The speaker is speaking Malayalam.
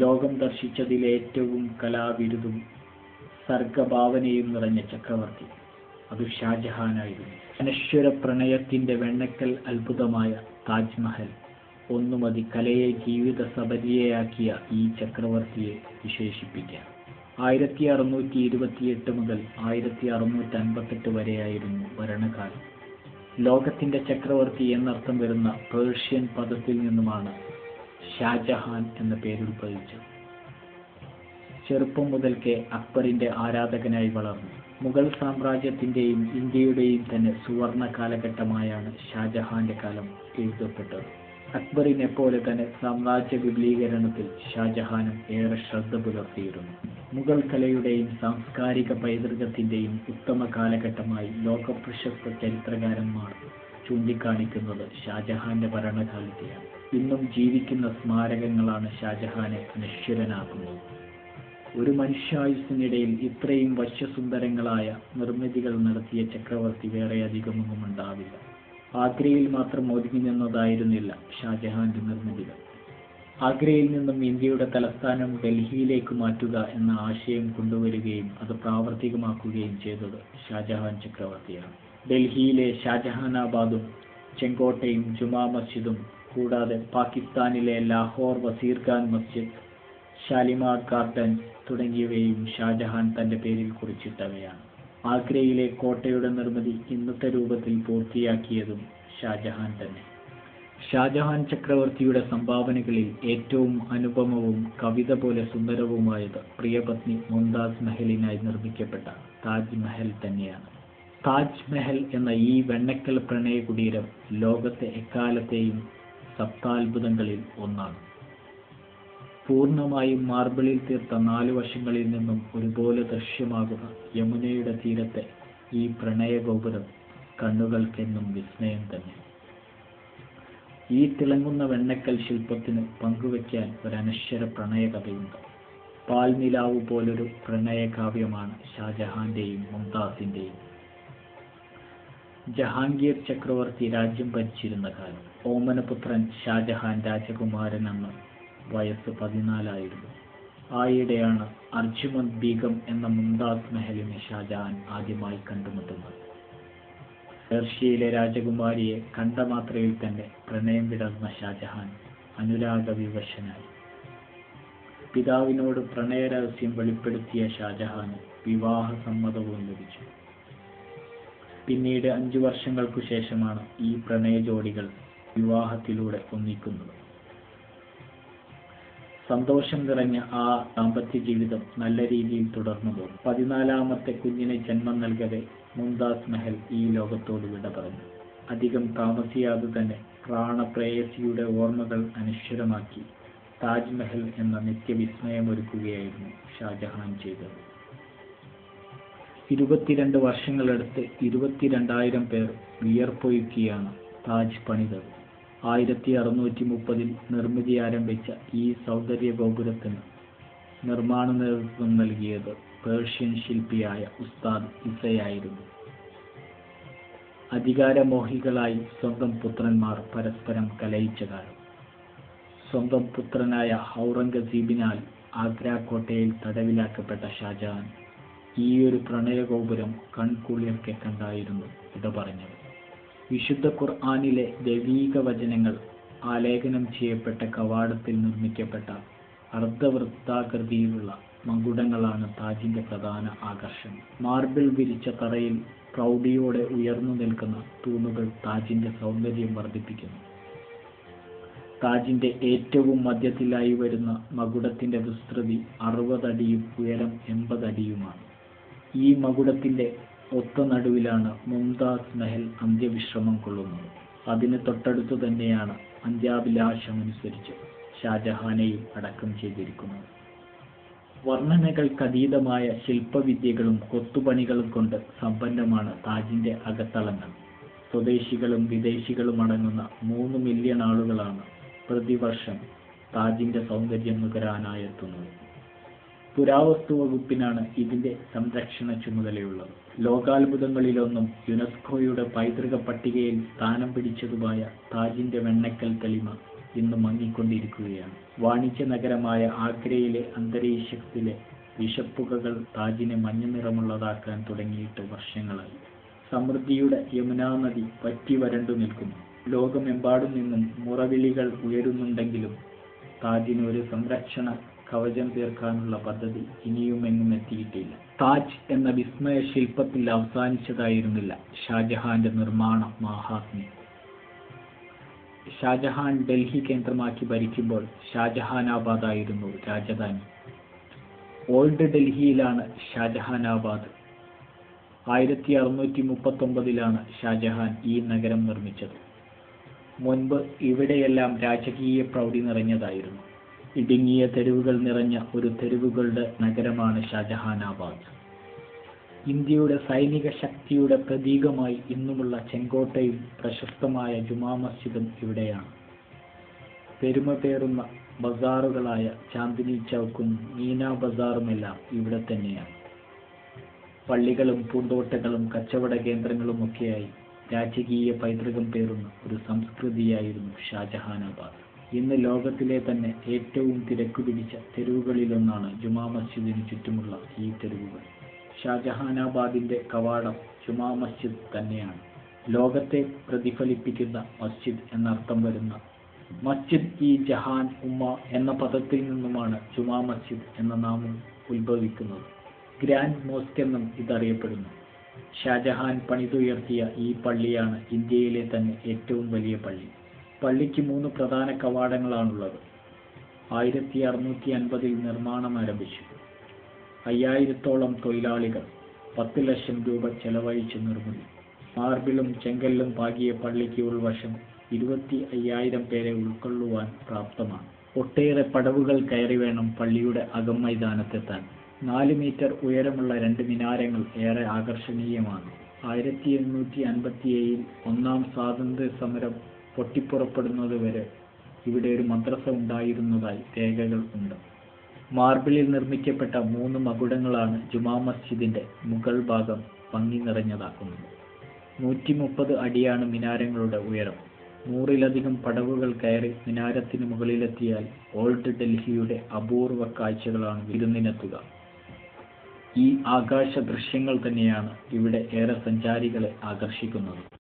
ലോകം ദർശിച്ചതിലെ ഏറ്റവും കലാവിരുതും സർഗഭാവനയും നിറഞ്ഞ ചക്രവർത്തി അത് ഷാജഹാനായിരുന്നു. അനശ്വര പ്രണയത്തിന്റെ വെണ്ണക്കൽ അത്ഭുതമായ താജ്മഹൽ ഒന്നുമതി കലയെ ജീവിത സബരിയയാക്കിയ ഈ ചക്രവർത്തിയെ വിശേഷിപ്പിക്കാം. 1628 മുതൽ 1658 വരെയായിരുന്നു ഭരണകാലം. ലോകത്തിന്റെ ചക്രവർത്തി എന്നർത്ഥം വരുന്ന പേർഷ്യൻ പദത്തിൽ നിന്നുമാണ് ഷാജഹാൻ എന്ന പേരുത്ഭവിച്ചത്. ചെറുപ്പം മുതൽക്കേ അക്ബറിന്റെ ആരാധകനായി വളർന്നു. മുഗൾ സാമ്രാജ്യത്തിന്റെയും ഇന്ത്യയുടെയും തന്നെ സുവർണ കാലഘട്ടമായാണ് ഷാജഹാന്റെ കാലം എഴുതപ്പെട്ടത്. അക്ബറിനെ പോലെ തന്നെ സാമ്രാജ്യ വിപുലീകരണത്തിൽ ഷാജഹാനും ഏറെ ശ്രദ്ധ പുലർത്തിയിരുന്നു. മുഗൾ കലയുടെയും സാംസ്കാരിക പൈതൃകത്തിന്റെയും ഉത്തമ കാലഘട്ടമായി ലോകപ്രശസ്ത ചരിത്രകാരന്മാർ ചൂണ്ടിക്കാണിക്കുന്നത് ഷാജഹാന്റെ ഭരണകാലത്തെയാണ്. ഇന്നും ജീവിക്കുന്ന സ്മാരകങ്ങളാണ് ഷാജഹാനെ അനശ്വരനാക്കുന്നത്. ഒരു മനുഷ്യായുസ്സിനിടയിൽ ഇത്രയും വശ്യസുന്ദരങ്ങളായ നിർമ്മിതികൾ നടത്തിയ ചക്രവർത്തി വേറെ അധികമൊന്നും ഉണ്ടാവില്ല. ആഗ്രയിൽ മാത്രം ഒതുങ്ങി നിന്നതായിരുന്നില്ല ഷാജഹാന്റെ നിർമ്മിതികൾ. ആഗ്രയിൽ നിന്നും ഇന്ത്യയുടെ തലസ്ഥാനം ഡൽഹിയിലേക്ക് മാറ്റുക എന്ന ആശയം കൊണ്ടുവരികയും അത് പ്രാവർത്തികമാക്കുകയും ചെയ്തത് ഷാജഹാൻ ചക്രവർത്തിയാണ്. ഡൽഹിയിലെ ഷാജഹാനാബാദും ചെങ്കോട്ടയും ജുമാ മസ്ജിദും കൂടാതെ പാകിസ്ഥാനിലെ ലാഹോർ വസീർഖാൻ മസ്ജിദ്, ഷാലിമാർ ഗാർഡൻ തുടങ്ങിയവയും ഷാജഹാൻ തന്റെ പേരിൽ കുറിച്ചിട്ടവയാണ്. ആഗ്രയിലെ കോട്ടയുടെ നിർമ്മിതി ഇന്നത്തെ രൂപത്തിൽ പൂർത്തിയാക്കിയതും ഷാജഹാൻ തന്നെ. ഷാജഹാൻ ചക്രവർത്തിയുടെ സംഭാവനകളിൽ ഏറ്റവും അനുപമവും കവിത പോലെ സുന്ദരവുമായത് പ്രിയപത്നി മുംതാസ് മഹലിനായി നിർമ്മിക്കപ്പെട്ട താജ് മഹൽ തന്നെയാണ്. താജ് മഹൽ എന്ന ഈ വെണ്ണക്കൽ പ്രണയ കുടീരം ലോകത്തെ എക്കാലത്തെയും സപ്താത്ഭുതങ്ങളിൽ ഒന്നാണ്. പൂർണ്ണമായും മാർബിളിൽ തീർത്ത 4 വശങ്ങളിൽ നിന്നും ഒരുപോലെ ദൃശ്യമാകുന്ന യമുനയുടെ തീരത്തെ ഈ പ്രണയ ഗോപുരം കണ്ണുകൾക്കെന്നും വിസ്മയം തന്നെ. ഈ തിളങ്ങുന്ന വെണ്ണക്കൽ ശില്പത്തിന് പങ്കുവയ്ക്കാൻ ഒരനശ്വര പ്രണയകഥയുണ്ട്. പാൽനിലാവ് പോലൊരു പ്രണയകാവ്യമാണ് ഷാജഹാന്റെയും മുംതാസിന്റെയും. ജഹാംഗീർ ചക്രവർത്തി രാജ്യം ഭരിച്ചിരുന്ന കാലം. ഓമനപുത്രൻ ഷാജഹാൻ രാജകുമാരനെന്ന് വയസ്സ് 14 ആയിരുന്നു. ആയിടെയാണ് അർജുമന്ദ് ബീഗം എന്ന മുംതാസ് മഹലിനെ ഷാജഹാൻ ആദ്യമായി കണ്ടുമുട്ടുന്നത്. പേർഷ്യയിലെ രാജകുമാരിയെ കണ്ട മാത്രയിൽ തന്നെ പ്രണയം വിടർന്ന ഷാജഹാൻ അനുരാഗവിവശനായി. പിതാവിനോട് പ്രണയരഹസ്യം വെളിപ്പെടുത്തിയ ഷാജഹാന് വിവാഹ സമ്മതവും ലഭിച്ചു. പിന്നീട് 5 വർഷങ്ങൾക്കു ശേഷമാണ് ഈ പ്രണയ ജോഡികൾ വിവാഹത്തിലൂടെ ഒന്നിക്കുന്നത്. സന്തോഷം നിറഞ്ഞ ആ ദാമ്പത്യ ജീവിതം നല്ല രീതിയിൽ തുടർന്നു പോകും. 14ാമത്തെ കുഞ്ഞിന് ജന്മം നൽകവെ മുംതാസ് മഹൽ ഈ ലോകത്തോട് വിട പറഞ്ഞു. അധികം താമസിയാതെ തന്നെ പ്രാണപ്രേയസിയുടെ ഓർമ്മകൾ അനശ്വരമാക്കി താജ്മഹൽ എന്ന നിത്യവിസ്മയമൊരുക്കുകയായിരുന്നു ഷാജഹാൻ ചെയ്തത്. 22 വർഷങ്ങളെടുത്ത് 22,000 പേർ വിയർപ്പൊഴുക്കിയാണ് താജ് പണിതത്. 1630 നിർമ്മിതി ആരംഭിച്ച ഈ സൗന്ദര്യ ഗോപുരത്തിന് നിർമ്മാണ നേതൃത്വം നൽകിയത് പേർഷ്യൻ ശില്പിയായ ഉസ്താദ് ഇസയായിരുന്നു. അധികാരമോഹികളായി സ്വന്തം പുത്രന്മാർ പരസ്പരം കലഹിച്ച കാലം. സ്വന്തം പുത്രനായ ഔറംഗസീബിനാൽ ആഗ്ര കോട്ടയിൽ തടവിലാക്കപ്പെട്ട ഷാജഹാൻ ഈയൊരു പ്രണയഗോപുരം കൺകുളിർക്കെ കണ്ടായിരുന്നു ഇട പറഞ്ഞത്. വിശുദ്ധ ഖുർആനിലെ ദൈവീക വചനങ്ങൾ ആലേഖനം ചെയ്യപ്പെട്ട കവാടത്തിൽ നിർമ്മിക്കപ്പെട്ട അർദ്ധവൃത്താകൃതിയിലുള്ള മകുടങ്ങളാണ് താജിന്റെ പ്രധാന ആകർഷണം. മാർബിൾ വിരിച്ച തറയിൽ പ്രൗഢിയോടെ ഉയർന്നു നിൽക്കുന്ന തൂണുകൾ താജിന്റെ സൗന്ദര്യം വർദ്ധിപ്പിക്കുന്നു. താജിന്റെ ഏറ്റവും മധ്യത്തിലായി വരുന്ന മകുടത്തിന്റെ വിസ്തൃതി 60 അടിയും ഉയരം 80 അടിയുമാണ്. ഈ മകുടത്തിന്റെ ഒത്ത നടുവിലാണ് മുംതാസ് മഹൽ അന്ത്യവിശ്രമം കൊള്ളുന്നത്. അതിന് തൊട്ടടുത്തു തന്നെയാണ് അന്ത്യാഭിലാഷമനുസരിച്ച് ഷാജഹാനെയും അടക്കം ചെയ്തിരിക്കുന്നത്. വർണ്ണനകൾക്കതീതമായ ശില്പവിദ്യകളും കൊത്തുപണികളും കൊണ്ട് സമ്പന്നമാണ് താജിന്റെ അകത്തളങ്ങൾ. സ്വദേശികളും വിദേശികളും അടങ്ങുന്ന 3 മില്യൺ ആളുകളാണ് പ്രതിവർഷം താജിന്റെ സൗന്ദര്യം നുകരാനായെത്തുന്നത്. പുരാവസ്തു വകുപ്പിനാണ് ഇതിന്റെ സംരക്ഷണ ചുമതലയുള്ളത്. ലോകാത്ഭുതങ്ങളിലൊന്നും യുനെസ്കോയുടെ പൈതൃക പട്ടികയിൽ സ്ഥാനം പിടിച്ചതുമായ താജിന്റെ വെണ്ണക്കൽ തെളിമ ഇന്ന് മങ്ങിക്കൊണ്ടിരിക്കുകയാണ്. വാണിജ്യ നഗരമായ ആഗ്രയിലെ അന്തരീക്ഷത്തിലെ വിഷപ്പുകകൾ താജിനെ മഞ്ഞ നിറമുള്ളതാക്കാൻ തുടങ്ങിയിട്ട് വർഷങ്ങളായി. സമൃദ്ധിയുടെ യമുനാ നദി വറ്റി വരണ്ടു നിൽക്കുന്നു. ലോകമെമ്പാടും നിന്നും മുറവിളികൾ ഉയരുന്നുണ്ടെങ്കിലും താജിന് ഒരു സംരക്ഷണ കവചം തീർക്കാനുള്ള പദ്ധതി ഇനിയുമെങ്ങും എത്തിയിട്ടില്ല. താജ് എന്ന വിസ്മയ ശില്പത്തിൽ അവസാനിച്ചതായിരുന്നില്ല ഷാജഹാന്റെ നിർമ്മാണ മാഹാത്മ്യം. ഷാജഹാൻ ഡൽഹി കേന്ദ്രമാക്കി ഭരിക്കുമ്പോൾ ഷാജഹാനാബാദ് ആയിരുന്നു രാജധാനി. ഓൾഡ് ഡൽഹിയിലാണ് ഷാജഹാനാബാദ്. 1639 ഷാജഹാൻ ഈ നഗരം നിർമ്മിച്ചത്. മുൻപ് ഇവിടെയെല്ലാം രാജകീയ പ്രൗഢി നിറഞ്ഞതായിരുന്നു. ഇടുങ്ങിയ തെരുവുകൾ നിറഞ്ഞ ഒരു തെരുവുകളുടെ നഗരമാണ് ഷാജഹാനാബാദ്. ഇന്ത്യയുടെ സൈനിക ശക്തിയുടെ പ്രതീകമായി ഇന്നുമുള്ള ചെങ്കോട്ടയും പ്രശസ്തമായ ജുമാ മസ്ജിദും ഇവിടെയാണ്. പെരുമ പേറുന്ന ബസാറുകളായ ചാന്ദിനി ചൗക്കും മീനാ ബസാറുമെല്ലാം ഇവിടെ തന്നെയാണ്. പള്ളികളും പൂന്തോട്ടങ്ങളും കച്ചവട കേന്ദ്രങ്ങളുമൊക്കെയായി രാജകീയ പൈതൃകം പേറുന്ന ഒരു സംസ്കൃതിയായിരുന്നു ഷാജഹാനാബാദ്. ഇന്ന് ലോകത്തിലെ തന്നെ ഏറ്റവും തിരക്കു പിടിച്ച തെരുവുകളിലൊന്നാണ് ജുമാ മസ്ജിദിന് ചുറ്റുമുള്ള ഈ തെരുവുകൾ. ഷാജഹാനാബാദിന്റെ കവാടം ജുമാ മസ്ജിദ് തന്നെയാണ്. ലോകത്തെ പ്രതിഫലിപ്പിക്കുന്ന മസ്ജിദ് എന്നർത്ഥം വരുന്ന മസ്ജിദ് ഇ ജഹാൻ ഉമ്മ എന്ന പദത്തിൽ നിന്നുമാണ് ജുമാ മസ്ജിദ് എന്ന നാമം ഉത്ഭവിക്കുന്നത്. ഗ്രാൻഡ് മോസ്ക് എന്നും ഇതറിയപ്പെടുന്നു. ഷാജഹാൻ പണിതുയർത്തിയ ഈ പള്ളിയാണ് ഇന്ത്യയിലെ തന്നെ ഏറ്റവും വലിയ പള്ളി. പള്ളിക്ക് 3 പ്രധാന കവാടങ്ങളാണുള്ളത്. 1650 നിർമ്മാണം ആരംഭിച്ചു. 5000-ഓളം തൊഴിലാളികൾ 10 ലക്ഷം രൂപ ചെലവഴിച്ച് നിർമ്മിതി. മാർബിളും ചെങ്കല്ലും പാകിയ പള്ളിക്ക് ഉൾവശം 25,000 പേരെ ഉൾക്കൊള്ളുവാൻ പ്രാപ്തമാണ്. ഒട്ടേറെ പടവുകൾ കയറി വേണം പള്ളിയുടെ അകം മൈതാനത്തെത്താൻ. 4 മീറ്റർ ഉയരമുള്ള 2 മിനാരങ്ങൾ ഏറെ ആകർഷണീയമാണ്. 1857 ഒന്നാം സ്വാതന്ത്ര്യ സമരം പൊട്ടിപ്പുറപ്പെടുന്നത് വരെ ഇവിടെ ഒരു മദ്രസ ഉണ്ടായിരുന്നതായി രേഖകൾ ഉണ്ട്. മാർബിളിൽ നിർമ്മിക്കപ്പെട്ട 3 മകുടങ്ങളാണ് ജുമാ മസ്ജിദിന്റെ മുകൾ ഭാഗം ഭംഗി നിറഞ്ഞതാക്കുന്നത്. 130 അടിയാണ് മിനാരങ്ങളുടെ ഉയരം. 100-ലധികം പടവുകൾ കയറി മിനാരത്തിന് മുകളിലെത്തിയാൽ ഓൾഡ് ഡൽഹിയുടെ അപൂർവ കാഴ്ചകളാണ് വിരുന്നിനെത്തുക. ഈ ആകാശ ദൃശ്യങ്ങൾ തന്നെയാണ് ഇവിടെ ഏറെ സഞ്ചാരികളെ ആകർഷിക്കുന്നത്.